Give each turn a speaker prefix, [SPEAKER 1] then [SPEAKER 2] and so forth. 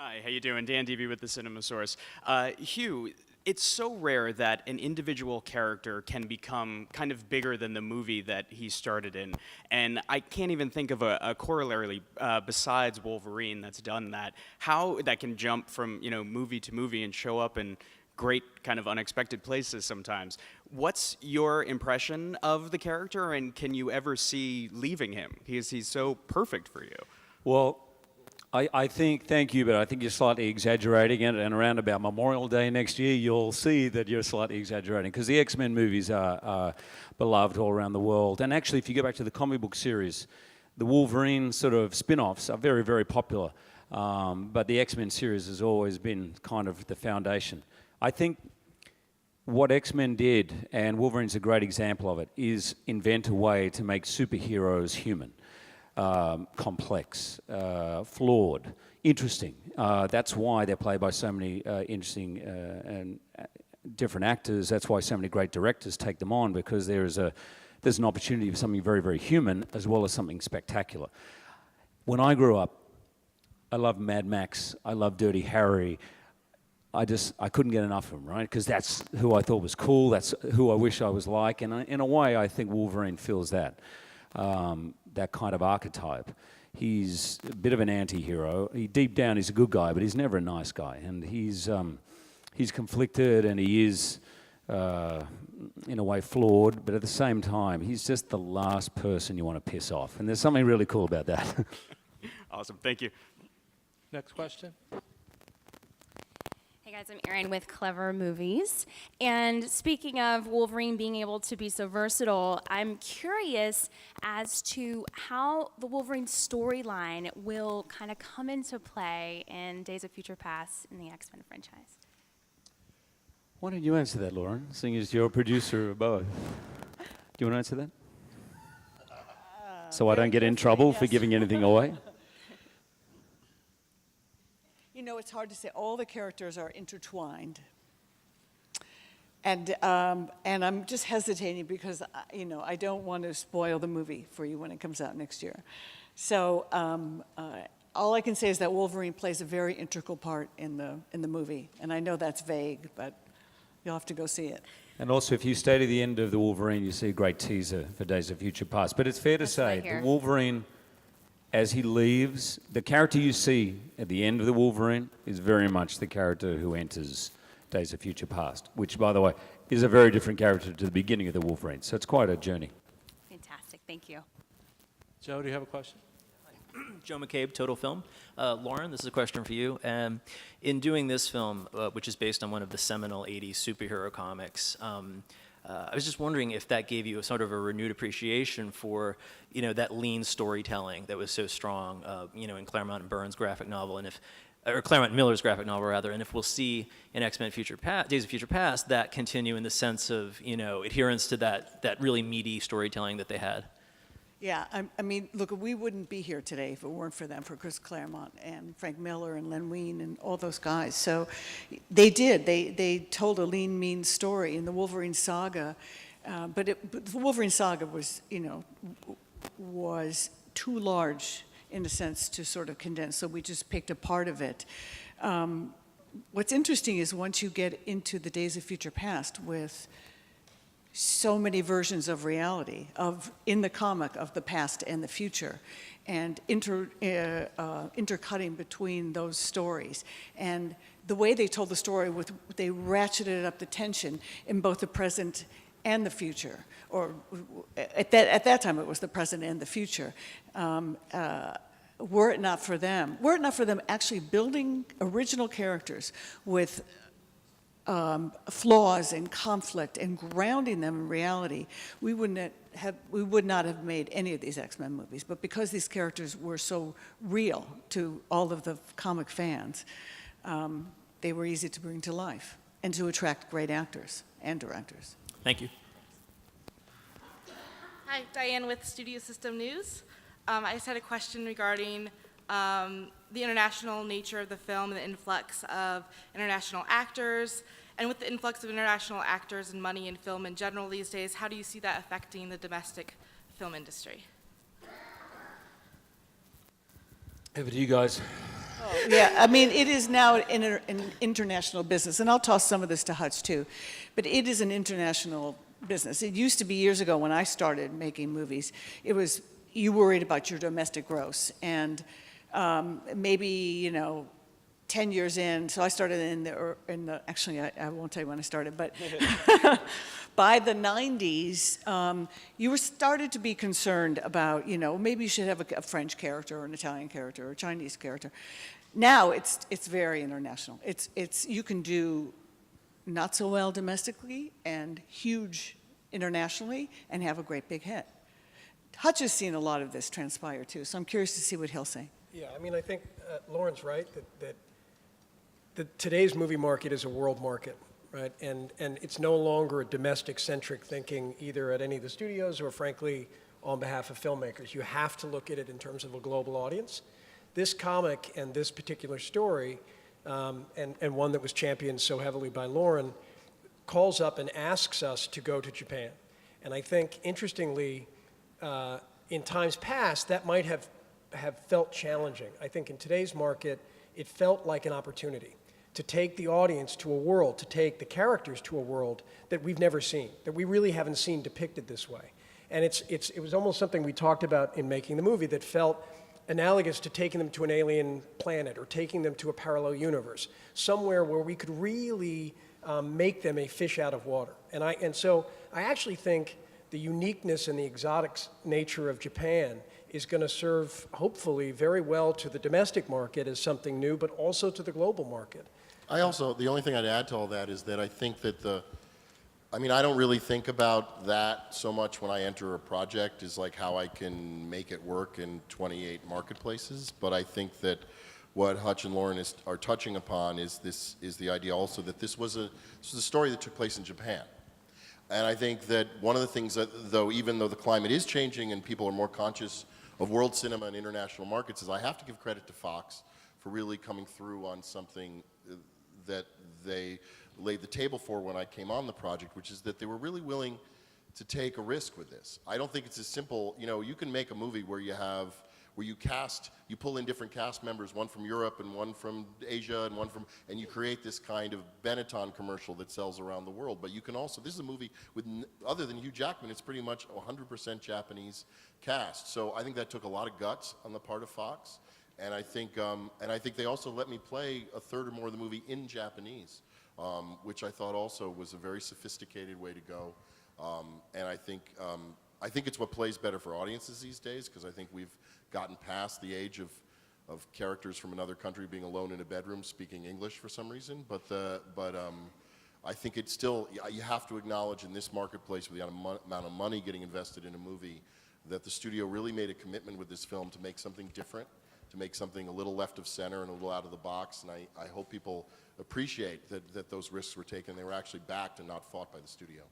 [SPEAKER 1] Hi, how you doing? Dan Deavy with the Cinema Source. Hugh, it's so rare that an individual character can become kind of bigger than the movie that he started in. And I can't even think of a corollary besides Wolverine that's done that. How that can jump from, movie to movie and show up in great kind of unexpected places sometimes. What's your impression of the character, and can you ever see leaving him? He's so perfect for you.
[SPEAKER 2] Well, I think, thank you, but I think you're slightly exaggerating it, and around about Memorial Day next year, you'll see that you're slightly exaggerating, because the X-Men movies are beloved all around the world. And actually, if you go back to the comic book series, the Wolverine sort of spin-offs are very, very popular. But the X-Men series has always been kind of the foundation. I think what X-Men did, and Wolverine's a great example of it, is invent a way to make superheroes human. Complex, flawed, interesting. That's why they're played by so many interesting and different actors. That's why so many great directors take them on, because there's an opportunity for something very, very human as well as something spectacular. When I grew up, I loved Mad Max. I loved Dirty Harry. I couldn't get enough of them, right? Because that's who I thought was cool. That's who I wish I was like. And in a way, I think Wolverine fills that. That kind of archetype. He's a bit of an anti-hero. Deep down, he's a good guy, but he's never a nice guy. And he's conflicted, and he is, in a way, flawed. But at the same time, he's just the last person you want to piss off. And there's something really cool about that.
[SPEAKER 1] Awesome. Thank you.
[SPEAKER 3] Next question.
[SPEAKER 4] Hey guys, I'm Erin with Clever Movies. And speaking of Wolverine being able to be so versatile, I'm curious as to how the Wolverine storyline will kind of come into play in Days of Future Past in the X-Men franchise.
[SPEAKER 2] Why don't you answer that, Lauren, seeing as you're a producer of both? Do you want to answer that? So I don't get in trouble for giving anything away?
[SPEAKER 5] You know, it's hard to say. All the characters are intertwined. And I'm just hesitating because, I don't want to spoil the movie for you when it comes out next year. So all I can say is that Wolverine plays a very integral part in the movie. And I know that's vague, but you'll have to go see it.
[SPEAKER 2] And also, if you stay to the end of the Wolverine, you see a great teaser for Days of Future Past. But it's fair to say, the Wolverine, as he leaves, the character you see at the end of the Wolverine is very much the character who enters Days of Future Past, which, by the way, is a very different character to the beginning of the Wolverine. So it's quite a journey.
[SPEAKER 4] Fantastic, thank you.
[SPEAKER 3] Joe, do you have a question?
[SPEAKER 6] Joe McCabe, Total Film. Lauren, this is a question for you. In doing this film, which is based on one of the seminal 80s superhero comics, I was just wondering if that gave you a sort of a renewed appreciation for, that lean storytelling that was so strong, in Claremont and Burns' graphic novel, or Claremont and Miller's graphic novel, rather, and if we'll see in X-Men Days of Future Past that continue in the sense of, adherence to that really meaty storytelling that they had.
[SPEAKER 5] Yeah, I mean, look, we wouldn't be here today if it weren't for them, for Chris Claremont and Frank Miller and Len Wein and all those guys. So they did. They told a lean, mean story in the Wolverine saga, but the Wolverine saga was, was too large in a sense to sort of condense. So we just picked a part of it. What's interesting is once you get into the Days of Future Past with so many versions of reality in the comic of the past and the future, and intercutting between those stories, and the way they told the story, they ratcheted up the tension in both the present and the future, or at that time it was the present and the future. Were it not for them actually building original characters with flaws and conflict and grounding them in reality, we would not have made any of these X-Men movies. But because these characters were so real to all of the comic fans, they were easy to bring to life and to attract great actors and directors.
[SPEAKER 6] Thank you.
[SPEAKER 7] Hi, Diane with Studio System News. I just had a question regarding the international nature of the film and the influx of international actors. And with the influx of international actors and money in film in general these days, how do you see that affecting the domestic film industry?
[SPEAKER 2] Over to you guys.
[SPEAKER 5] Yeah, I mean, it is now an international business, and I'll toss some of this to Hutch too, but it is an international business. It used to be years ago when I started making movies, it was, you worried about your domestic gross, and maybe, 10 years in, so I started in the actually, I won't tell you when I started, but by the 90s, you were started to be concerned about, maybe you should have a French character or an Italian character or a Chinese character. Now it's very international. You can do not so well domestically and huge internationally and have a great big hit. Hutch has seen a lot of this transpire too, so I'm curious to see what he'll say.
[SPEAKER 8] Yeah, I mean, I think Lauren's right that today's movie market is a world market, right? And it's no longer a domestic-centric thinking either at any of the studios or, frankly, on behalf of filmmakers. You have to look at it in terms of a global audience. This comic and this particular story, and one that was championed so heavily by Lauren, calls up and asks us to go to Japan. And I think, interestingly, in times past, that might have felt challenging. I think in today's market, it felt like an opportunity to take the audience to a world, to take the characters to a world that we've never seen, that we really haven't seen depicted this way. And it was almost something we talked about in making the movie that felt analogous to taking them to an alien planet or taking them to a parallel universe, somewhere where we could really make them a fish out of water. And so I actually think the uniqueness and the exotic nature of Japan is going to serve, hopefully, very well to the domestic market as something new, but also to the global market.
[SPEAKER 9] The only thing I'd add to all that is that I think that I don't really think about that so much when I enter a project is like how I can make it work in 28 marketplaces, but I think that what Hutch and Lauren are touching upon is the idea also that this was a story that took place in Japan. And I think that one of the things that, even though the climate is changing and people are more conscious of world cinema and international markets, is I have to give credit to Fox for really coming through on something that they laid the table for when I came on the project, which is that they were really willing to take a risk with this. I don't think it's as simple, you can make a movie where you pull in different cast members, one from Europe and one from Asia and you create this kind of Benetton commercial that sells around the world. But you can also, this is a movie with, other than Hugh Jackman, it's pretty much 100% Japanese cast. So I think that took a lot of guts on the part of Fox. And I think they also let me play a third or more of the movie in Japanese, which I thought also was a very sophisticated way to go. And I think it's what plays better for audiences these days, because I think we've gotten past the age of characters from another country being alone in a bedroom speaking English for some reason. But I think it's still, you have to acknowledge in this marketplace with the amount of money getting invested in a movie that the studio really made a commitment with this film to make something different, to make something a little left of center and a little out of the box. And I hope people appreciate that those risks were taken. They were actually backed and not fought by the studio.